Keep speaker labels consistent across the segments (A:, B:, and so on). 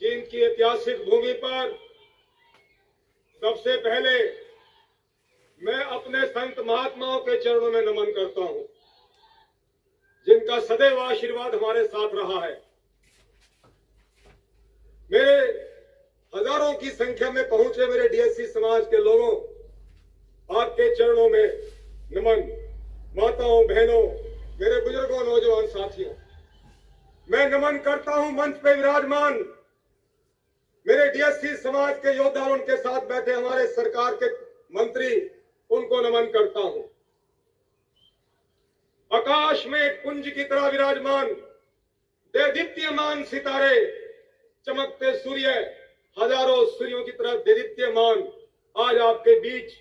A: जिनकी ऐतिहासिक भूमि पर सबसे पहले मैं अपने संत महात्माओं के चरणों में नमन करता हूं, जिनका सदैव आशीर्वाद हमारे साथ रहा है। मेरे हजारों की संख्या में पहुंचे मेरे डीएससी समाज के लोगों, आपके चरणों में नमन। माताओं, बहनों, मेरे बुजुर्गों, नौजवान साथियों, मैं नमन करता हूं मंच पे विराजमान मेरे डीएससी समाज के योद्धा, उनके साथ बैठे हमारे सरकार के मंत्री, उनको नमन करता हूं। आकाश में एक पुंज की तरह विराजमान देदीप्यमान सितारे, चमकते सूर्य, हजारों सूर्यों की तरह देदीप्यमान आज आपके बीच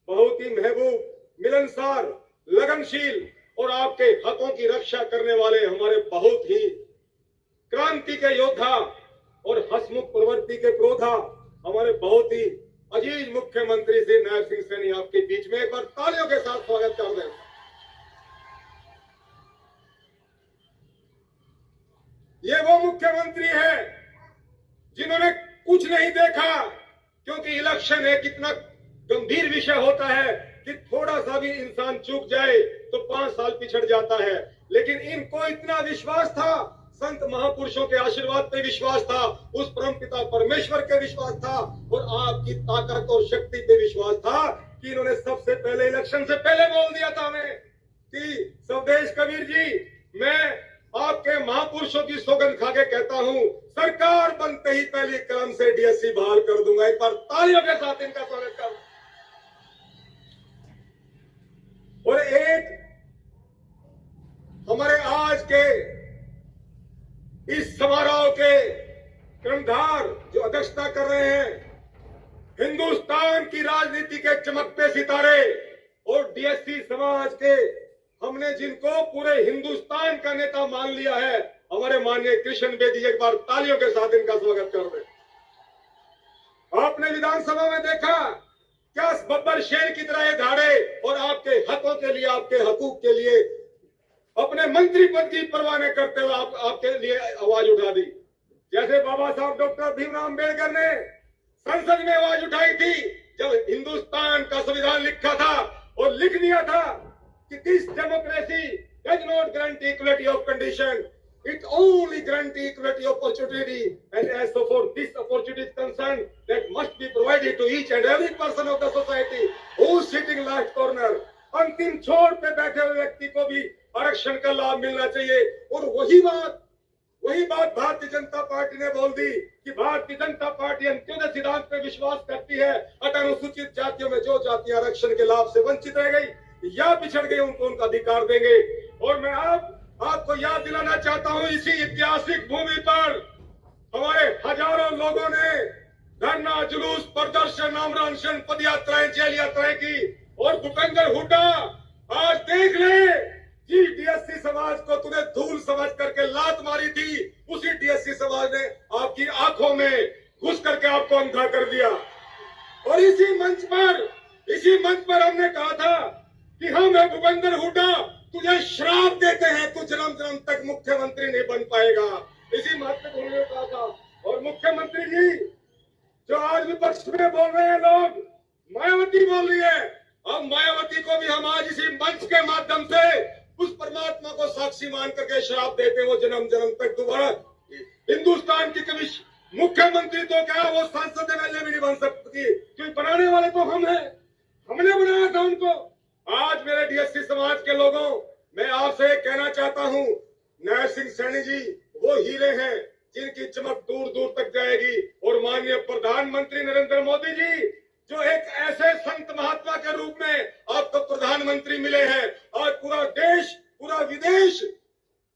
A: बहुत ही महबूब, मिलनसार, लगनशील और आपके हकों की रक्षा करने वाले हमारे बहुत ही क्रांति के योद्धा और हसमुख प्रवृत्ति के क्रोधा हमारे बहुत ही अजीज मुख्यमंत्री श्री नायब सिंह सैनी आपके बीच में एक बार तालियों के साथ स्वागत कर दें। ये वो मुख्यमंत्री है जिन्होंने कुछ नहीं देखा, क्योंकि इलेक्शन एक इतना गंभीर विषय होता है कि थोड़ा सा भी इंसान चूक जाए तो 5 साल पिछड़ जाता है। लेकिन इनको इतना विश्वास था, संत महापुरुषों के आशीर्वाद पे विश्वास था, उस परमपिता परमेश्वर के विश्वास था और आपकी ताकत और शक्ति पे विश्वास था कि इन्होंने सबसे पहले इलेक्शन से पहले बोल दिया था हमें कि स्वदेश कबीर जी, मैं आपके महापुरुषों की सौगंध खा के कहता हूं, सरकार बनते ही पहली कलम से डीएससी बहाल कर दूंगा। एक बार तालियों के साथ इनका स्वागत कर। और एक हमारे आज के इस समारोह के कर्णधार जो अध्यक्षता कर रहे हैं, हिंदुस्तान की राजनीति के चमकते सितारे और डीएससी समाज के हमने जिनको पूरे हिंदुस्तान का नेता मान लिया है, हमारे माननीय कृष्ण बेदी, एक बार तालियों के साथ इनका स्वागत कर दें। आपने विधानसभा में देखा क्या बब्बर शेर की तरह ये धाड़े और आपके हकों के लिए, आपके हकूक के लिए अपने मंत्री पद की परवाह न करते हुए आपके लिए आवाज उठा दी। जैसे बाबा साहब डॉक्टर भीमराव अम्बेडकर ने संसद में आवाज उठाई थी जब हिंदुस्तान का संविधान लिखा था और लिख दिया था कि this democracy does not guarantee equality of condition, it only guarantee equality opportunity, and as so for this opportunity is concerned, that must be provided to each and every person of the society who is sitting last corner. अंतिम छोर पे बैठे हुए व्यक्ति को भी आरक्षण का लाभ मिलना चाहिए। और वही बात भारतीय जनता पार्टी ने बोल दी कि भारतीय जनता पार्टी अंत्योदय सिद्धांत पे विश्वास करती है। अनुसूचित जातियों में जो जातियां आरक्षण के लाभ से वंचित रह गई या पिछड़ गई, उनको उनका अधिकार देंगे। और मैं आपको याद दिलाना चाहता हूं, इसी ऐतिहासिक भूमि पर हमारे हजारों लोगों ने धरना, जुलूस, प्रदर्शन, आमरण, पदयात्राएं, जेल यात्राएं की। और भूपेंद्र हुड्डा, आज देख ले, जिस डीएससी समाज को तूने धूल समझ करके लात मारी थी, उसी डीएससी समाज ने आपकी आंखों में घुस करके आपको अंधा कर दिया। और इसी मंच पर हमने कहा था कि हम है भूपेंद्र हुड्डा, तुझे श्राप देते हैं, तू जन्म जन्म तक मुख्यमंत्री नहीं बन पाएगा। इसी महत्वपूर्ण ने कहा था। और मुख्यमंत्री जी जो आज विपक्ष में बोल रहे हैं लोग, मायावती बोल रही है, अब मायावती को भी हम आज इसी मंच के माध्यम से उस परमात्मा को साक्षी मान करके श्राप देते हैं, वो जन्म जन्म तक दोबारा हिंदुस्तान की कभी मुख्यमंत्री तो क्या, वो सांसद एमएलए भी नहीं बन सकती, क्योंकि बनाने वाले तो हम हैं, हमने बनाया था उनको। आज मेरे डीएससी समाज के लोगों, मैं आपसे कहना चाहता हूं, नायब सिंह सैनी जी वो हीरे हैं जिनकी चमक दूर दूर तक जाएगी। और माननीय प्रधानमंत्री नरेंद्र मोदी जी जो एक ऐसे संत महात्मा के रूप में आपको प्रधानमंत्री मिले हैं, आज पूरा देश, पूरा विदेश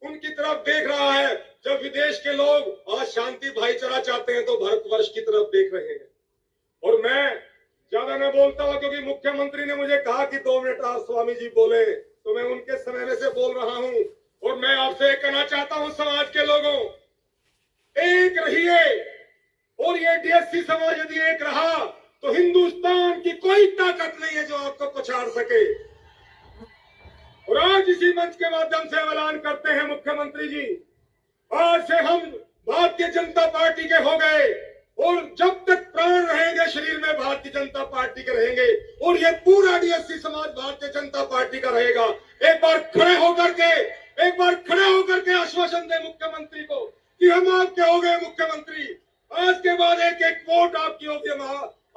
A: उनकी तरफ देख रहा है। जब विदेश के लोग आज शांति भाईचारा चाहते हैं तो भारतवर्ष की तरफ देख रहे हैं। और मैं ज्यादा न बोलता हूं, क्योंकि मुख्यमंत्री ने मुझे कहा कि 2 मिनट आज स्वामी जी बोले, तो मैं उनके समय में से बोल रहा हूं। और मैं आपसे कहना चाहता हूं, समाज के लोगों, एक रहिए। और ये डीएससी समाज यदि एक रहा तो हिंदुस्तान की कोई ताकत नहीं है जो आपको पछाड़ सके। और आज इसी मंच के माध्यम से ऐलान करते हैं मुख्यमंत्री जी, आज से हम भारतीय भारतीय जनता पार्टी के हो गए, और जब तक प्राण रहेंगे शरीर में भारतीय जनता पार्टी के रहेंगे, और ये पूरा डीएससी समाज भारतीय जनता पार्टी का रहेगा। एक बार खड़े होकर के आश्वासन दे मुख्यमंत्री को कि हम आपके हो गए मुख्यमंत्री, आज के बाद एक एक वोट आपकी होगी, हम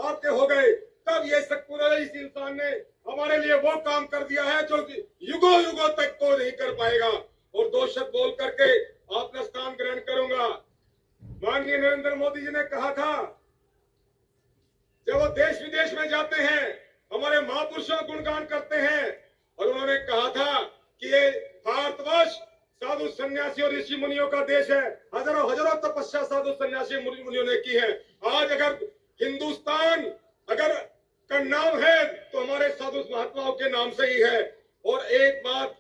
A: आपके हो गए। तब ये सकूरा इस इंसान ने हमारे लिए वो काम कर दिया है जो युगों युगों तक को नहीं कर पाएगा। और दो शब्द बोल करके अपना स्थान ग्रहण करूंगा। माननीय नरेंद्र मोदी जी ने कहा था, जब वो देश विदेश में जाते हैं हमारे महापुरुषों का गुणगान करते हैं, और उन्होंने कहा था कि ये भारतवर्ष साधु सन्यासी और ऋषि मुनियों का देश है। हजारों तपस्या साधु सन्यासी मुनियों ने की है। आज अगर हिंदुस्तान अगर का नाम है तो हमारे साधु महात्माओं के नाम से ही है। और एक बात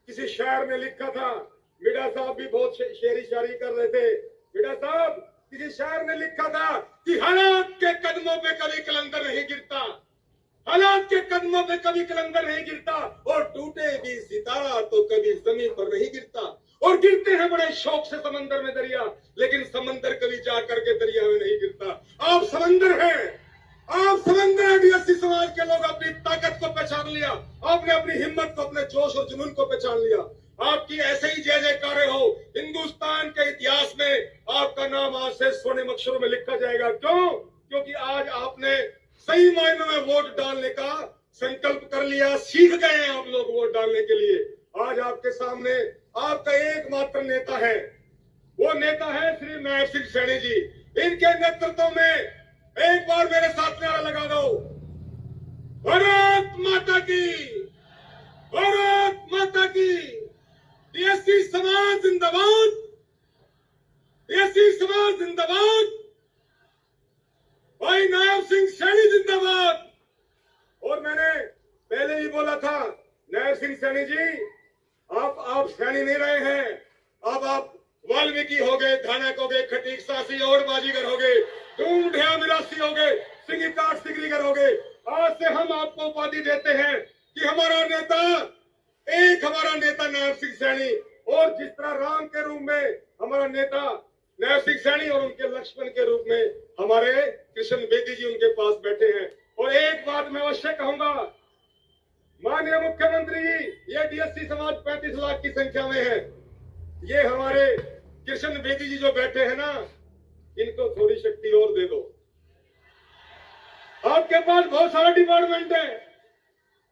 A: किसी शायर ने लिखा था, मिडा साहब भी बहुत शेरी शायरी कर रहे थे। मिडा साहब, किसी शायर ने लिखा था कि हालात के कदमों पे कभी कलंदर नहीं गिरता, हालात के कदमों पे कभी कलंदर नहीं गिरता, और टूटे भी सितारा तो कभी जमीन पर नहीं गिरता। और गिरते हैं बड़े शौक से समंदर में दरिया, लेकिन समंदर कभी जा करके दरिया में नहीं गिरता। आप समंदर हैं, आप समंदर हैं। डीएससी समाज के लोग अपनी ताकत को पहचान लिया, आपने अपनी हिम्मत को, अपने जोश और जुनून को पहचान लिया। आपकी ऐसे ही जय जयकारे हो, हिंदुस्तान के इतिहास में आपका नाम आज से स्वर्णिम अक्षरों में लिखा जाएगा। क्यों? क्योंकि आज आपने सही मायनों में वोट डालने का संकल्प कर लिया, सीख गए हैं आप लोग वोट डालने के लिए। आज आपके सामने आपका एकमात्र नेता है, वो नेता है श्री नायब सिंह सैनी जी। इनके नेतृत्व में एक बार मेरे साथ नारा लगा दो, भारत माता की, भारत माता की। डीएससी समाज जिंदाबाद, डीएससी समाज जिंदाबाद, भाई नायब सिंह सैनी जिंदाबाद। और मैंने पहले ही बोला था, नायब सिंह सैनी जी, आप सैनी नहीं रहे हैं, अब आप वाल्मीकि हो गए, धानक हो गए, खटीक सासी और बाजीगर हो गए, धूम ढिया मिरासी हो गए, सिंगी काट सिगरीगर हो गए। आज से हम आपको उपाधि देते हैं कि हमारा नेता नायब सिंह सैनी, और जिस तरह राम के रूप में हमारा नेता नायब सिंह सैनी और उनके लक्ष्मण के रूप में हमारे कृष्ण बेदी जी उनके पास बैठे हैं। और एक बात मैं अवश्य कहूंगा, माननीय मुख्यमंत्री जी, ये डीएससी समाज 35 लाख की संख्या में है। ये हमारे कृष्ण बेदी जी जो बैठे हैं ना, इनको थोड़ी शक्ति और दे दो। आपके पास बहुत सारा डिपार्टमेंट है,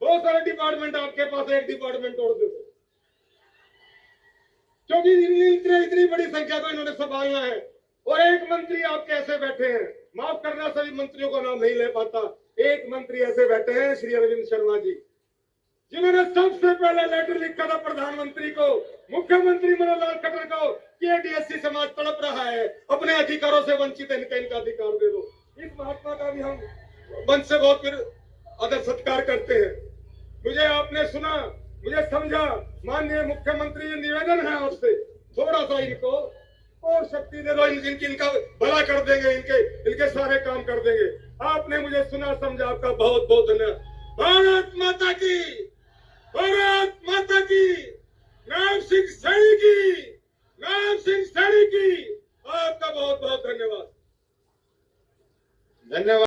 A: बहुत सारे डिपार्टमेंट, आपके पास एक डिपार्टमेंट और दे दो, क्योंकि इतनी बड़ी संख्या को इन्होंने संभालना है। और एक मंत्री आपके ऐसे बैठे हैं, माफ करना सभी मंत्रियों का नाम नहीं ले पाता, एक मंत्री ऐसे बैठे हैं श्री अरविंद शर्मा जी, जिन्होंने सबसे पहले लेटर लिखा था प्रधानमंत्री को, मुख्यमंत्री मनोहर लाल खट्टर को, कि ये डीएससी समाज तड़प रहा है, अपने अधिकारों से वंचित है, इनका अधिकार दे दो। इस महात्मा का भी हम मन से बहुत फिर आदर सत्कार करते हैं। मुझे आपने सुना, मुझे समझा, माननीय मुख्यमंत्री जी, निवेदन है आपसे, थोड़ा सा इनको और शक्ति दे दो, इनका भला कर देंगे, इनके सारे काम कर देंगे। आपने मुझे सुना, समझा, आपका बहुत बहुत धन्यवाद। भारत माता की, भारत माता की, नायब सिंह सैनी की, नायब सिंह सैनी की, आपका बहुत बहुत धन्यवाद। धन्यवाद।